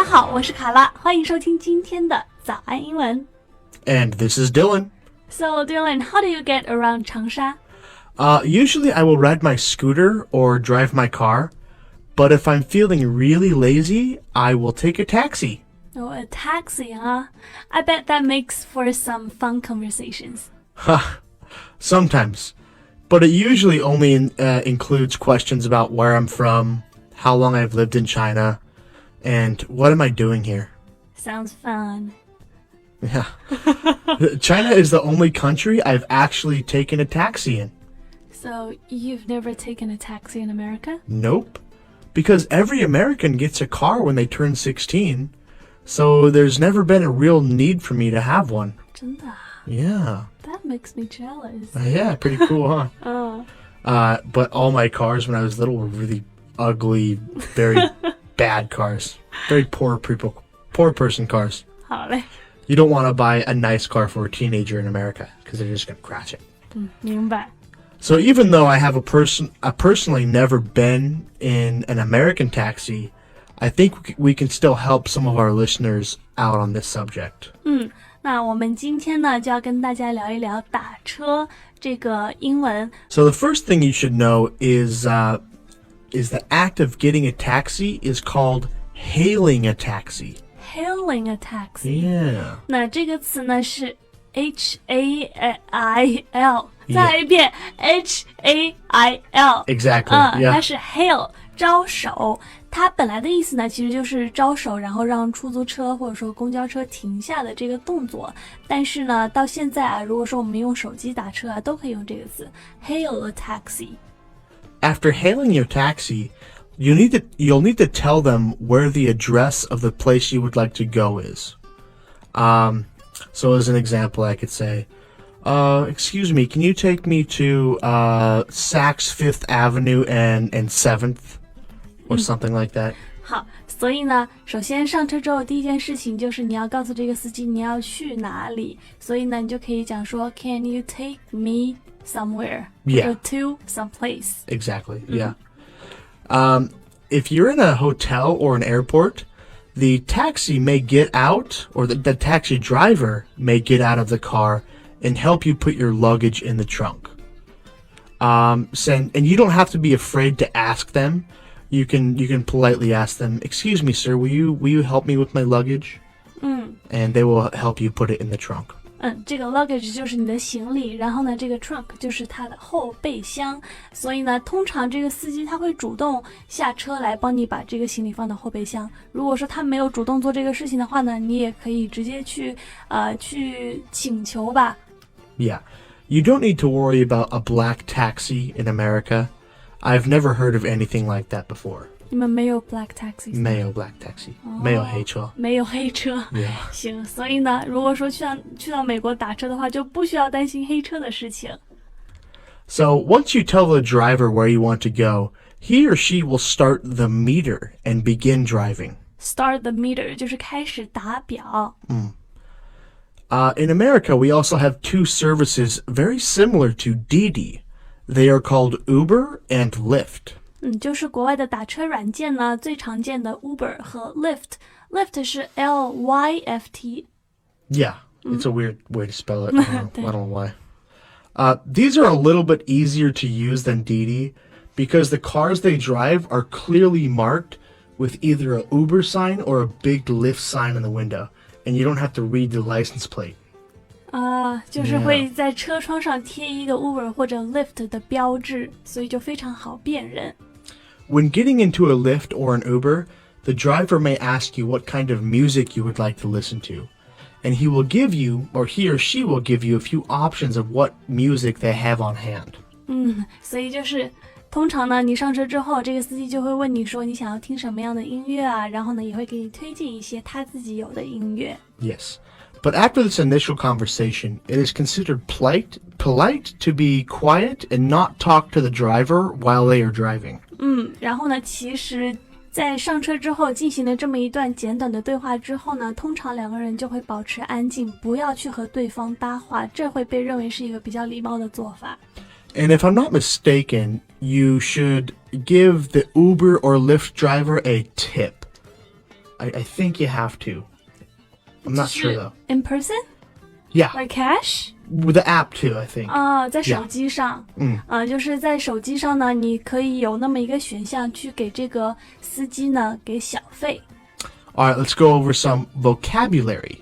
好，我是卡拉，欢迎收听今天的早安英文。And this is Dylan. So Dylan, how do you get around 长沙？Usually I will ride my scooter or drive my car, but if I'm feeling really lazy, I will take a taxi. Oh, a taxi, huh? I bet that makes for some fun conversations. Sometimes. But it usually only includes questions about where I'm from, how long I've lived in China, and what am I doing here? Sounds fun. Yeah. China is the only country I've actually taken a taxi in. So you've never taken a taxi in America? Nope. Because every American gets a car when they turn 16, so there's never been a real need for me to have one. 真的啊 Yeah. That makes me jealous. Yeah, pretty cool, huh? But all my cars when I was little were really ugly, very bad cars. Very poor person cars. 好嘞 You don't want to buy a nice car for a teenager in America because they're just going to crash it. 明白 So even though I have personally never been in an American taxi, I think we can still help some of our listeners out on this subject. 那我们今天呢就要跟大家聊一聊打车这个英文。 So the first thing you should know is the act of getting a taxi is called hailing a taxi. Hailing a taxi. Yeah. 那这个词呢是 H-A-I-L 再来一遍 H-A-I-L Exactly. Yeah. 它是 hail 招手，它本来的意思呢其实就是招手然后让出租车或者说公交车停下的这个动作，但是呢到现在啊，如果说我们用手机打车啊都可以用这个词 hail a taxi。 After hailing your taxi, you'll need to tell them where the address of the place you would like to go is. So as an example, I could say, excuse me, can you take me to Saks Fifth Avenue and 7th? Or something like that. 好，所以呢首先上车之后第一件事情就是你要告诉这个司机你要去哪里，所以呢你就可以讲说 Can you take me somewhere? Yeah. Or to some place. Exactly, yeah. If you're in a hotel or an airport, the taxi may get out, or the taxi driver may get out of the car and help you put your luggage in the trunk. And you don't have to be afraid to ask them. You can politely ask them, excuse me, sir, will you help me with my luggage? And they will help you put it in the trunk. 这个 luggage 就是你的行李，然后呢这个 trunk 就是它的后备箱，所以呢通常这个司机他会主动下车来帮你把这个行李放到后备箱。如果说他没有主动做这个事情的话呢，你也可以直接去请求吧。 Yeah. You don't need to worry about a black taxi in America. I've never heard of anything like that before. 你们没有 black taxi 没有 black taxi. 没有黑车。没有黑车 Yeah. 行，所以呢如果说去到美国打车的话就不需要担心黑车的事情。 So once you tell the driver where you want to go, he or she will start the meter and begin driving. Start the meter 就是开始打表。 In America, we also have two services very similar to Didi. They are called Uber and Lyft. 就是国外的打车软件呢最常见的 Uber 和 Lyft 是 L-Y-F-T Yeah, it's a weird way to spell it. I don't know why. These are a little bit easier to use than Didi because the cars they drive are clearly marked with either a Uber sign or a big Lyft sign in the window, and you don't have to read the license plate. 就是会在车窗上贴一个 Uber 或者 Lyft 的标志，所以就非常好辨认。 When getting into a Lyft or an Uber, the driver may ask you what kind of music you would like to listen to. And he will give you, or he or she will give you a few options of what music they have on hand. 所以就是通常呢你上车之后这个司机就会问你说你想要听什么样的音乐啊，然后呢也会给你推荐一些他自己有的音乐。 Yes. But after this initial conversation, it is considered polite to be quiet and not talk to the driver while they are driving. 然后呢其实在上车之后进行了这么一段简短的对话之后呢，通常两个人就会保持安静，不要去和对方搭话，这会被认为是一个比较礼貌的做法。 And if I'm not mistaken, you should give the Uber or Lyft driver a tip. I think you have to. I'm not sure though. In person? Yeah. Like cash? With the app too, I think. 在手机上。就是在手机上呢，你可以有那么一个选项去给这个司机呢给小费。All right, let's go over some vocabulary.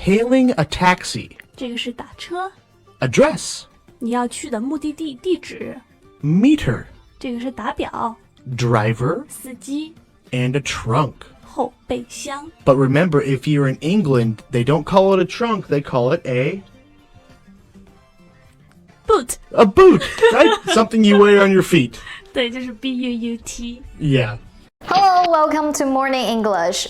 Hailing a taxi. 这个是打车。Address. 你要去的目的地地址。Meter. 这个是打表。Driver. 司机。And a trunk. 后备箱。But remember, if you're in England, they don't call it a trunk, they call it a boot. A boot, right? Something you wear on your feet. 对，就是 BUUT. Yeah. Hello, welcome to Morning English.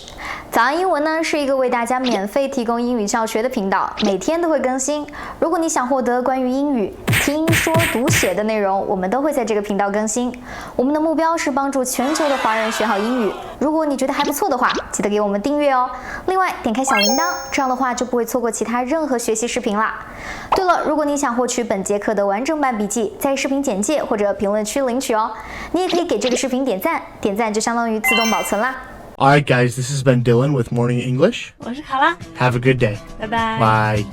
早安英文呢是一个为大家免费提供英语教学的频道，每天都会更新。如果你想获得关于英语听说读写的内容，我们都会在这个频道更新。我们的目标是帮助全球的华人学好英语。如果你觉得还不错的话，记得给我们订阅哦。另外，点开小铃铛，这样的话就不会错过其他任何学习视频啦。对了，如果你想获取本节课的完整版笔记，在视频简介或者评论区领取哦。你也可以给这个视频点赞，点赞就相当于自动保存啦。All right, guys, this has been Dylan with Morning English. 我是卡拉。 Have a good day. 拜拜。Bye.